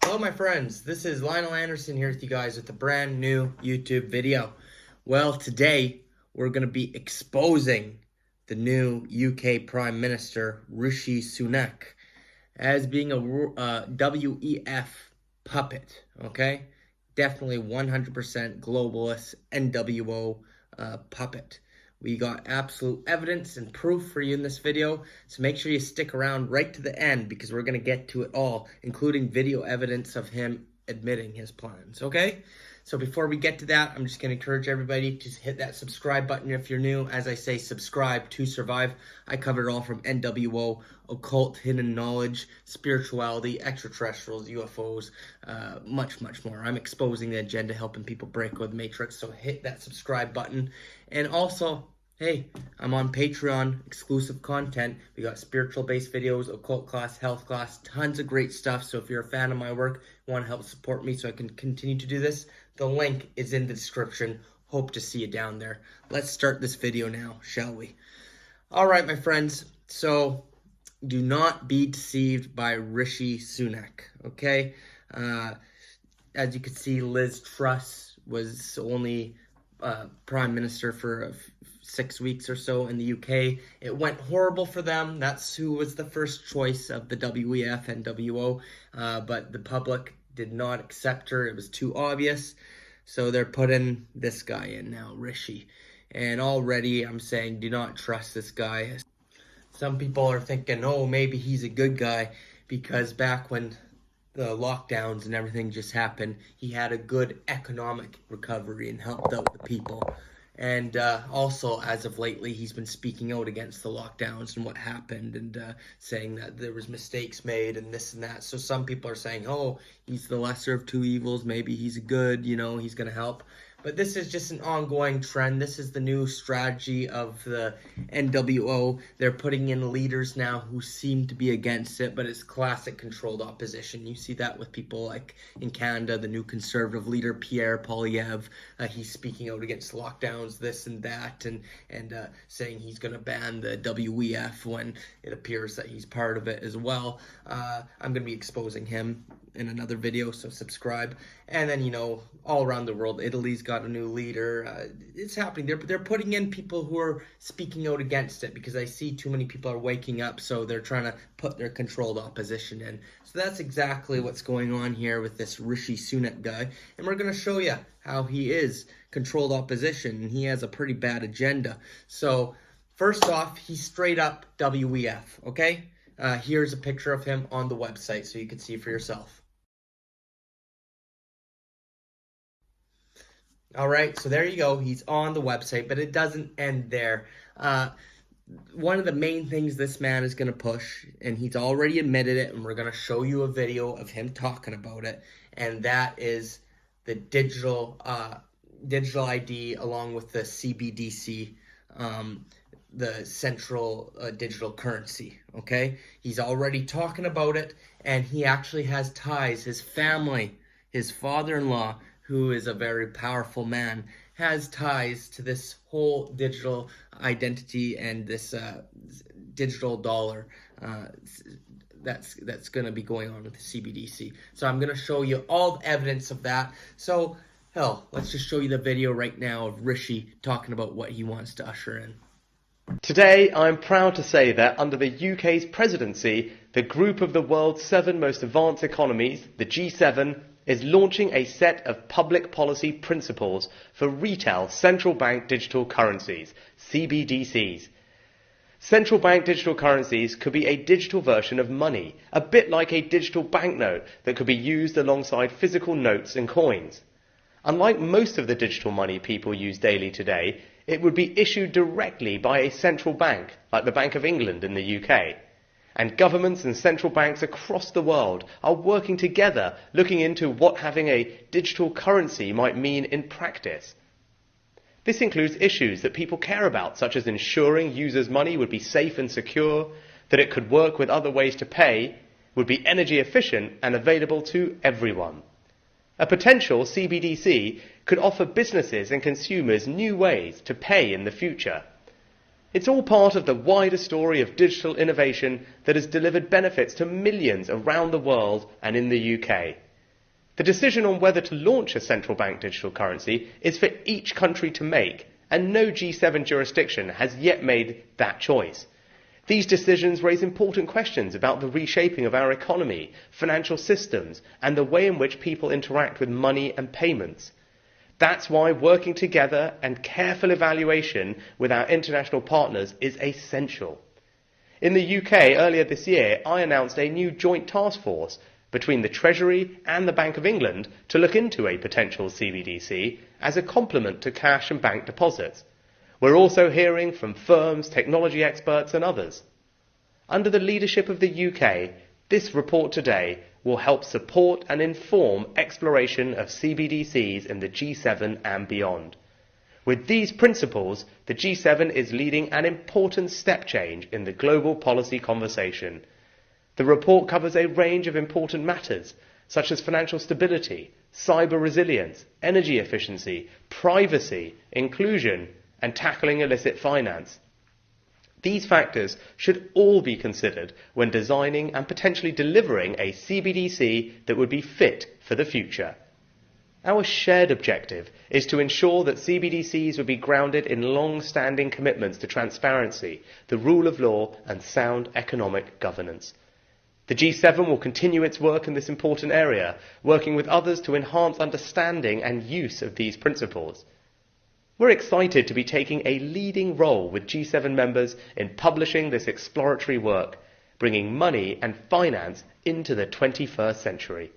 Hello my friends, this is Linol Anderson here with you guys with a brand new YouTube video. Well, today we're going to be exposing the new UK Prime Minister Rishi Sunak as being a WEF puppet, okay? Definitely 100% globalist NWO puppet. We got absolute evidence and proof for you in this video, so make sure you stick around right to the end because we're going to get to it all, including video evidence of him admitting his plans, okay? So before we get to that, I'm just going to encourage everybody to hit that subscribe button if you're new. As I say, subscribe to survive. I cover it all from NWO, occult, hidden knowledge, spirituality, extraterrestrials, UFOs, much more. I'm exposing the agenda, helping people break with the Matrix, so hit that subscribe button. And also, hey, I'm on Patreon, exclusive content. We got spiritual-based videos, occult class, health class, tons of great stuff. So if you're a fan of my work, want to help support me so I can continue to do this, the link is in the description. Hope to see you down there. Let's start this video now, shall we? All right, my friends. So do not be deceived by Rishi Sunak, okay? As you can see, Liz Truss was only Prime Minister for 6 weeks or so in the UK. It went horrible for them. That's who was the first choice of the WEF and WO, but the public did not accept her. It was too obvious. So they're putting this guy in now, Rishi. And already I'm saying do not trust this guy. Some people are thinking, oh, maybe he's a good guy because back when the lockdowns and everything just happened, he had a good economic recovery and helped out the people. And also, as of lately, he's been speaking out against the lockdowns and what happened and saying that there was mistakes made and this and that. So some people are saying, oh, he's the lesser of two evils. Maybe he's good, you know, he's going to help. But this is just an ongoing trend. This is the new strategy of the NWO. They're putting in leaders now who seem to be against it, but it's classic controlled opposition. You see that with people like in Canada, the new conservative leader, Pierre Poilievre. He's speaking out against lockdowns, this and that, and saying he's going to ban the WEF when it appears that he's part of it as well. I'm going to be exposing him in another video, so subscribe. And then, you know, all around the world, Italy's got a new leader. It's happening. They're putting in people who are speaking out against it because I see too many people are waking up, so they're trying to put their controlled opposition in. So that's exactly what's going on here with this Rishi Sunak guy. And we're going to show you how he is controlled opposition, and he has a pretty bad agenda. So first off, he's straight up WEF, okay? Here's a picture of him on the website so you can see for yourself. All right, so there you go. He's on the website, but it doesn't end there. One of the main things this man is going to push, and he's already admitted it, and we're going to show you a video of him talking about it, and that is the digital ID along with the CBDC, the central digital currency, okay? He's already talking about it, and he actually has ties. His family, his father-in-law, who is a very powerful man, has ties to this whole digital identity and this digital dollar that's going to be going on with the CBDC. So I'm going to show you all the evidence of that. So, hell, let's just show you the video right now of Rishi talking about what he wants to usher in. Today, I'm proud to say that under the UK's presidency, the group of the world's 7 most advanced economies, the G7, is launching a set of public policy principles for retail central bank digital currencies, CBDCs. Central bank digital currencies could be a digital version of money, a bit like a digital banknote that could be used alongside physical notes and coins. Unlike most of the digital money people use daily today, it would be issued directly by a central bank, like the Bank of England in the UK. And governments and central banks across the world are working together, looking into what having a digital currency might mean in practice. This includes issues that people care about, such as ensuring users' money would be safe and secure, that it could work with other ways to pay, would be energy efficient and available to everyone. A potential CBDC could offer businesses and consumers new ways to pay in the future. It's all part of the wider story of digital innovation that has delivered benefits to millions around the world and in the UK. The decision on whether to launch a central bank digital currency is for each country to make, and no G7 jurisdiction has yet made that choice. These decisions raise important questions about the reshaping of our economy, financial systems, and the way in which people interact with money and payments. That's why working together and careful evaluation with our international partners is essential. In the UK earlier this year, I announced a new joint task force between the Treasury and the Bank of England to look into a potential CBDC as a complement to cash and bank deposits. We're also hearing from firms, technology experts and others. Under the leadership of the UK, this report today will help support and inform exploration of CBDCs in the G7 and beyond. With these principles, the G7 is leading an important step change in the global policy conversation. The report covers a range of important matters, such as financial stability, cyber resilience, energy efficiency, privacy, inclusion, and tackling illicit finance. These factors should all be considered when designing and potentially delivering a CBDC that would be fit for the future. Our shared objective is to ensure that CBDCs would be grounded in long-standing commitments to transparency, the rule of law, and sound economic governance. The G7 will continue its work in this important area, working with others to enhance understanding and use of these principles. We're excited to be taking a leading role with G7 members in publishing this exploratory work, bringing money and finance into the 21st century.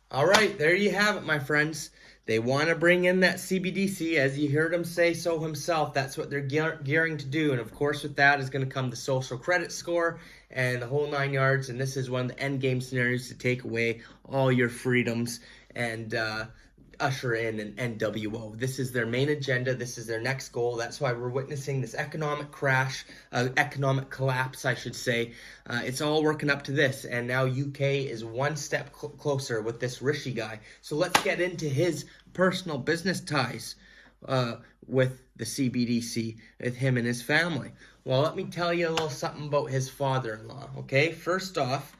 All right, there you have it, my friends. They want to bring in that CBDC, as you heard him say so himself. That's what they're gearing to do. And of course, with that is going to come the social credit score and the whole 9 yards. And this is one of the end game scenarios to take away all your freedoms and usher in an NWO. This is their main agenda. This is their next goal. That's why we're witnessing this economic crash, economic collapse, I should say. It's all working up to this, and now UK is one step closer with this Rishi guy. So let's get into his personal business ties with the CBDC, with him and his family. Well, let me tell you a little something about his father-in-law, okay? First off,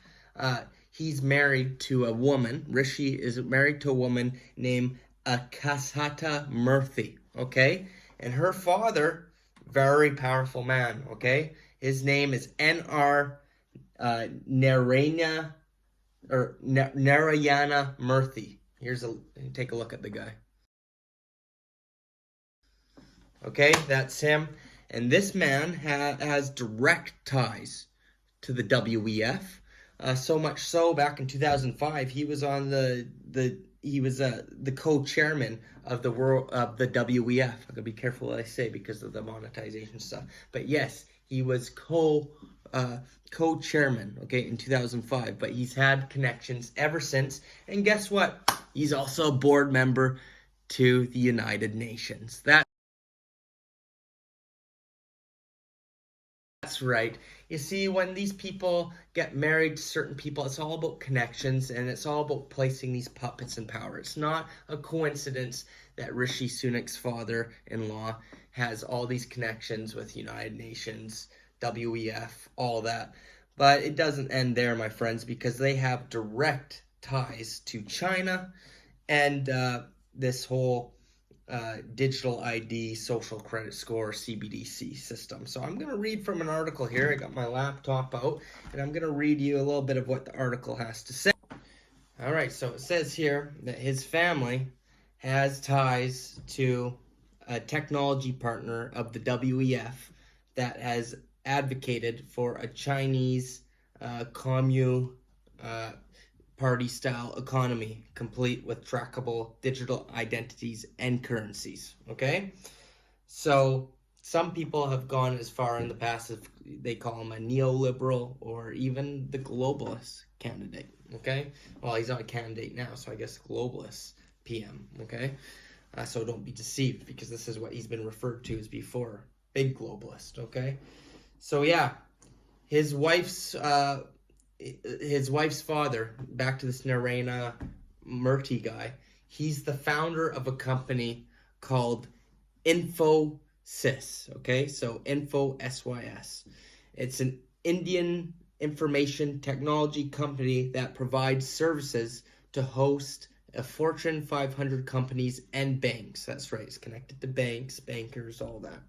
he's married to a woman. Rishi is married to a woman named Akasata Murthy, okay? And her father, very powerful man, okay? His name is N.R. Narayana Murthy. Take a look at the guy. Okay, that's him. And this man has direct ties to the WEF. So much so, back in 2005, he was on the co-chairman of the WEF. I gotta be careful what I say because of the monetization stuff. But yes, he was co-chairman, okay, in 2005. But he's had connections ever since. And guess what? He's also a board member to the United Nations. That's right. You see, when these people get married to certain people, it's all about connections, and it's all about placing these puppets in power. It's not a coincidence that Rishi Sunak's father-in-law has all these connections with United Nations, WEF, all that. But it doesn't end there, my friends, because they have direct ties to China and this whole digital ID, social credit score, CBDC system. So I'm going to read from an article here. I got my laptop out, and I'm going to read you a little bit of what the article has to say. All right, so it says here that his family has ties to a technology partner of the WEF that has advocated for a Chinese commune party-style economy, complete with trackable digital identities and currencies, okay? So some people have gone as far in the past as they call him a neoliberal or even the globalist candidate, okay? Well, he's not a candidate now, so I guess globalist PM, okay? So don't be deceived, because this is what he's been referred to as before, big globalist, okay? So yeah, his wife's father, back to this Narayana Murthy guy, he's the founder of a company called Infosys, okay? So Info SYS. It's an Indian information technology company that provides services to host a Fortune 500 companies and banks. That's right, it's connected to banks, bankers, all that.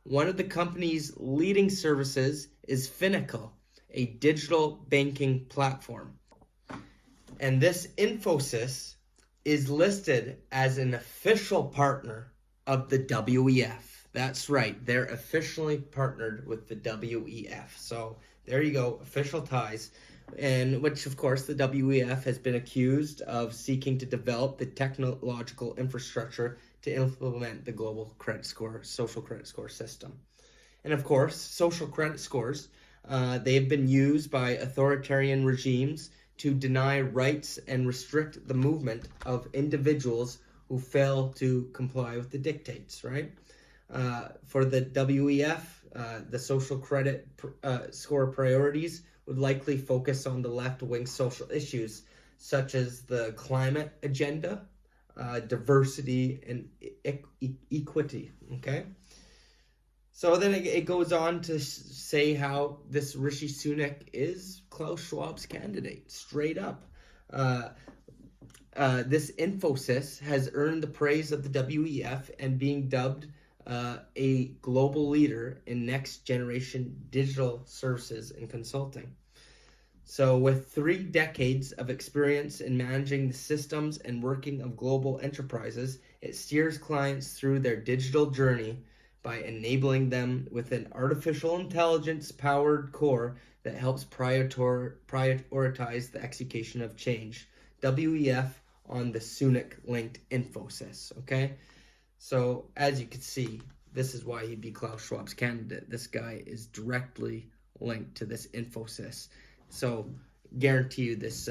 One of the company's leading services is Finacle, a digital banking platform. And this Infosys is listed as an official partner of the WEF. That's right, they're officially partnered with the WEF. So there you go, official ties. And which, of course, the WEF has been accused of seeking to develop the technological infrastructure to implement the global credit score, social credit score system. And of course, social credit scores, they have been used by authoritarian regimes to deny rights and restrict the movement of individuals who fail to comply with the dictates, right? For the WEF, the social credit score priorities would likely focus on the left-wing social issues such as the climate agenda, diversity, and equity, okay? So then it goes on to say how this Rishi Sunak is Klaus Schwab's candidate, straight up. This Infosys has earned the praise of the WEF and being dubbed a global leader in next generation digital services and consulting. So with 3 decades of experience in managing the systems and working of global enterprises, it steers clients through their digital journey by enabling them with an artificial intelligence powered core that helps prioritize the execution of change. WEF on the Sunak linked Infosys, okay? So as you can see, this is why he'd be Klaus Schwab's candidate. This guy is directly linked to this Infosys. So guarantee you this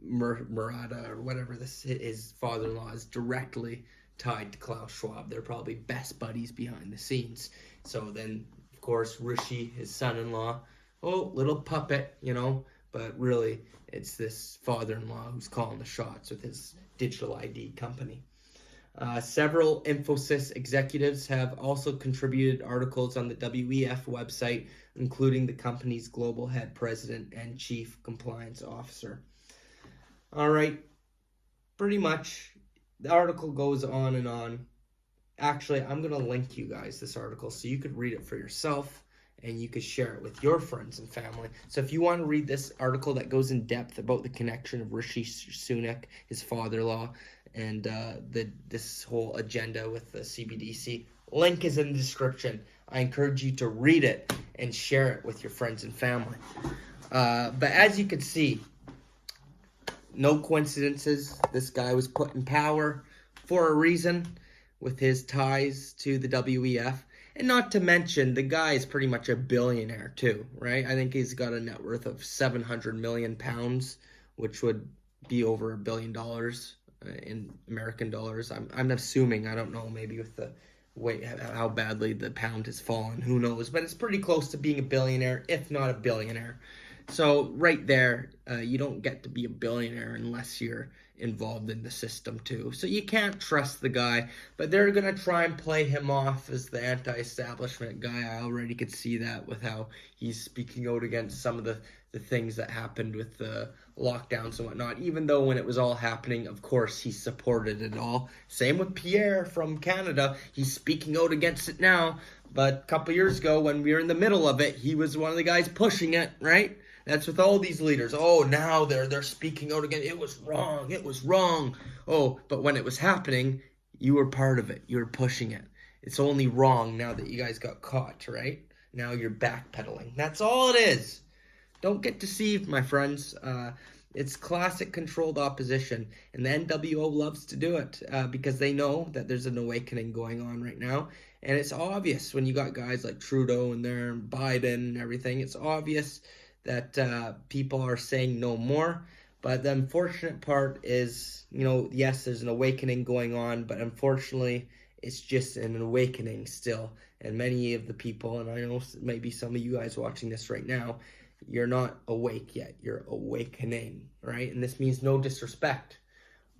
Murata or whatever this his father-in-law is directly tied to Klaus Schwab. They're probably best buddies behind the scenes. So then, of course, Rishi, his son-in-law, oh, little puppet, you know, but really it's this father-in-law who's calling the shots with his digital ID company. Several Infosys executives have also contributed articles on the WEF website, including the company's global head president and chief compliance officer. All right, pretty much the article goes on and on. Actually, I'm going to link you guys this article so you could read it for yourself and you could share it with your friends and family. So if you want to read this article that goes in depth about the connection of Rishi Sunak, his father-in-law, and this whole agenda with the CBDC, link is in the description. I encourage you to read it and share it with your friends and family. But as you can see, no coincidences. This guy was put in power for a reason with his ties to the WEF. And not to mention, the guy is pretty much a billionaire too, right? I think he's got a net worth of 700 million pounds, which would be over $1 billion in American dollars. I'm assuming, I don't know, maybe with the way how badly the pound has fallen, who knows? But it's pretty close to being a billionaire, if not a billionaire. So right there, you don't get to be a billionaire unless you're involved in the system too. So you can't trust the guy, but they're going to try and play him off as the anti-establishment guy. I already could see that with how he's speaking out against some of the things that happened with the lockdowns and whatnot, even though when it was all happening, of course, he supported it all. Same with Pierre from Canada. He's speaking out against it now, but a couple years ago when we were in the middle of it, he was one of the guys pushing it, right? That's with all these leaders. Oh, now they're speaking out again. It was wrong. It was wrong. Oh, but when it was happening, you were part of it. You were pushing it. It's only wrong now that you guys got caught, right? Now you're backpedaling. That's all it is. Don't get deceived, my friends. It's classic controlled opposition, and the NWO loves to do it because they know that there's an awakening going on right now. And it's obvious when you got guys like Trudeau and there and Biden and everything. It's obvious that people are saying no more. But the unfortunate part is, you know, yes, there's an awakening going on, but unfortunately, it's just an awakening still. And many of the people, and I know maybe some of you guys watching this right now, you're not awake yet. You're awakening, right? And this means no disrespect.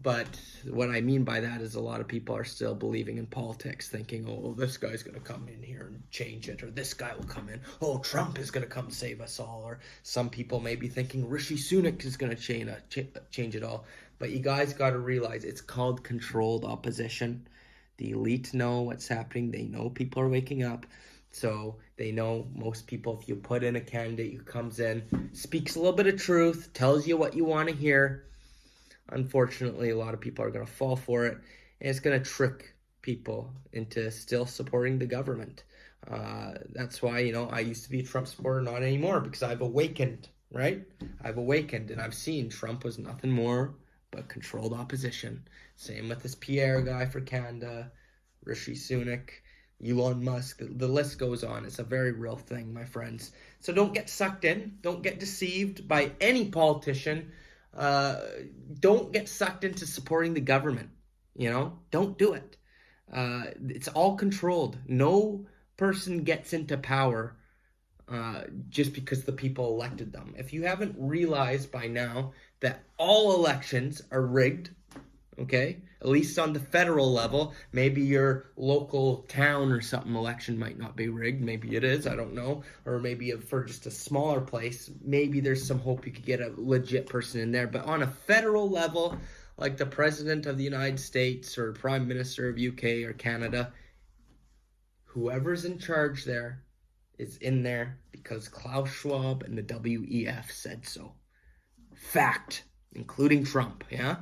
But what I mean by that is a lot of people are still believing in politics, thinking, oh, this guy's going to come in here and change it, or this guy will come in. Oh, Trump is going to come save us all. Or some people may be thinking Rishi Sunak is going to change it all. But you guys got to realize it's called controlled opposition. The elite know what's happening. They know people are waking up. So they know most people, if you put in a candidate who comes in, speaks a little bit of truth, tells you what you want to hear, unfortunately, a lot of people are going to fall for it, and it's going to trick people into still supporting the government. That's why, I used to be a Trump supporter, not anymore, because I've awakened, right? I've awakened, and I've seen Trump was nothing more but controlled opposition. Same with this Pierre guy for Canada, Rishi Sunak, Elon Musk, the list goes on. It's a very real thing, my friends. So don't get sucked in. Don't get deceived by any politician. Don't get sucked into supporting the government. Don't do it. It's all controlled. No person gets into power just because the people elected them. If you haven't realized by now that all elections are rigged, okay, at least on the federal level, maybe your local town or something election might not be rigged. Maybe it is, I don't know. Or maybe for just a smaller place, maybe there's some hope you could get a legit person in there. But on a federal level, like the President of the United States or Prime Minister of UK or Canada, whoever's in charge there is in there because Klaus Schwab and the WEF said so. Fact, including Trump, yeah?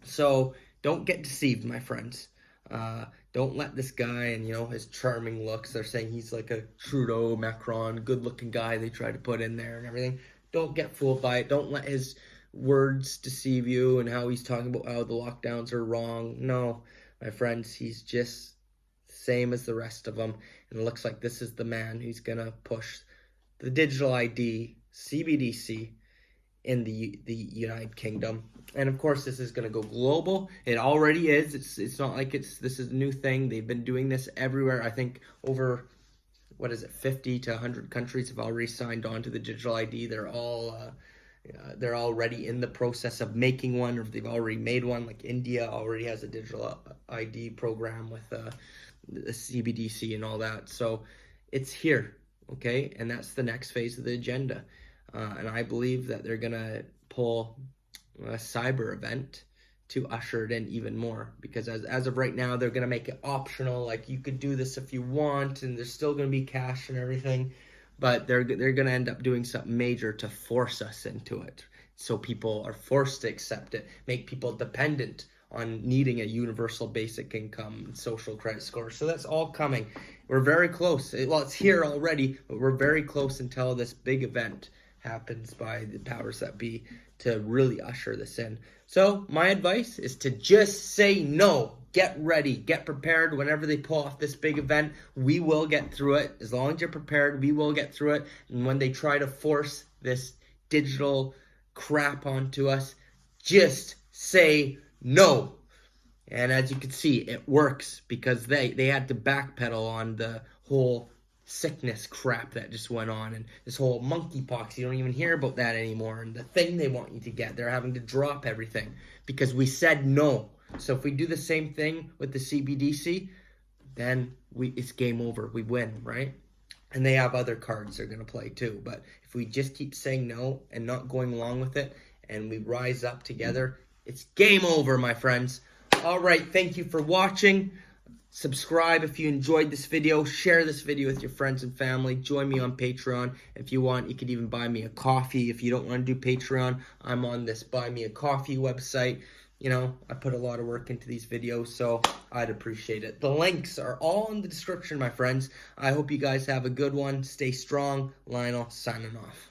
So don't get deceived, my friends. Don't let this guy and, his charming looks, they're saying he's like a Trudeau, Macron, good-looking guy they try to put in there and everything. Don't get fooled by it. Don't let his words deceive you and how he's talking about how the lockdowns are wrong. No, my friends, he's just the same as the rest of them. And it looks like this is the man who's going to push the digital ID, CBDC, in the United Kingdom. And of course this is going to go global. It already is. It's not like this is a new thing. They've been doing this everywhere. I think over 50 to 100 countries have already signed on to the digital ID. They're already in the process of making one, or they've already made one. Like India already has a digital ID program with the CBDC and all that. So it's here, okay? And that's the next phase of the agenda. And I believe that they're going to pull a cyber event to usher it in even more. Because as of right now, they're going to make it optional. Like, you could do this if you want, and there's still going to be cash and everything. But they're going to end up doing something major to force us into it. So people are forced to accept it, make people dependent on needing a universal basic income, social credit score. So that's all coming. We're very close. Well, it's here already, but we're very close until this big event happens by the powers that be to really usher this in. So my advice is to just say no. Get ready, get prepared. Whenever they pull off this big event, we will get through it. As long as you're prepared, we will get through it. And when they try to force this digital crap onto us, just say no. And as you can see, it works, because they had to backpedal on the whole sickness crap that just went on, and this whole monkeypox, you don't even hear about that anymore, and the thing they want you to get, they're having to drop everything because we said no. So if we do the same thing with the CBDC, then it's game over. We win, right? And they have other cards they're going to play too. But if we just keep saying no and not going along with it, and we rise up together, it's game over, my friends. All right, thank you for watching. Subscribe if you enjoyed this video. Share this video with your friends and family. Join me on Patreon. If you want, you could even buy me a coffee. If you don't want to do Patreon, I'm on this Buy Me a Coffee website. I put a lot of work into these videos, so I'd appreciate it. The links are all in the description, my friends. I hope you guys have a good one. Stay strong. Linol signing off.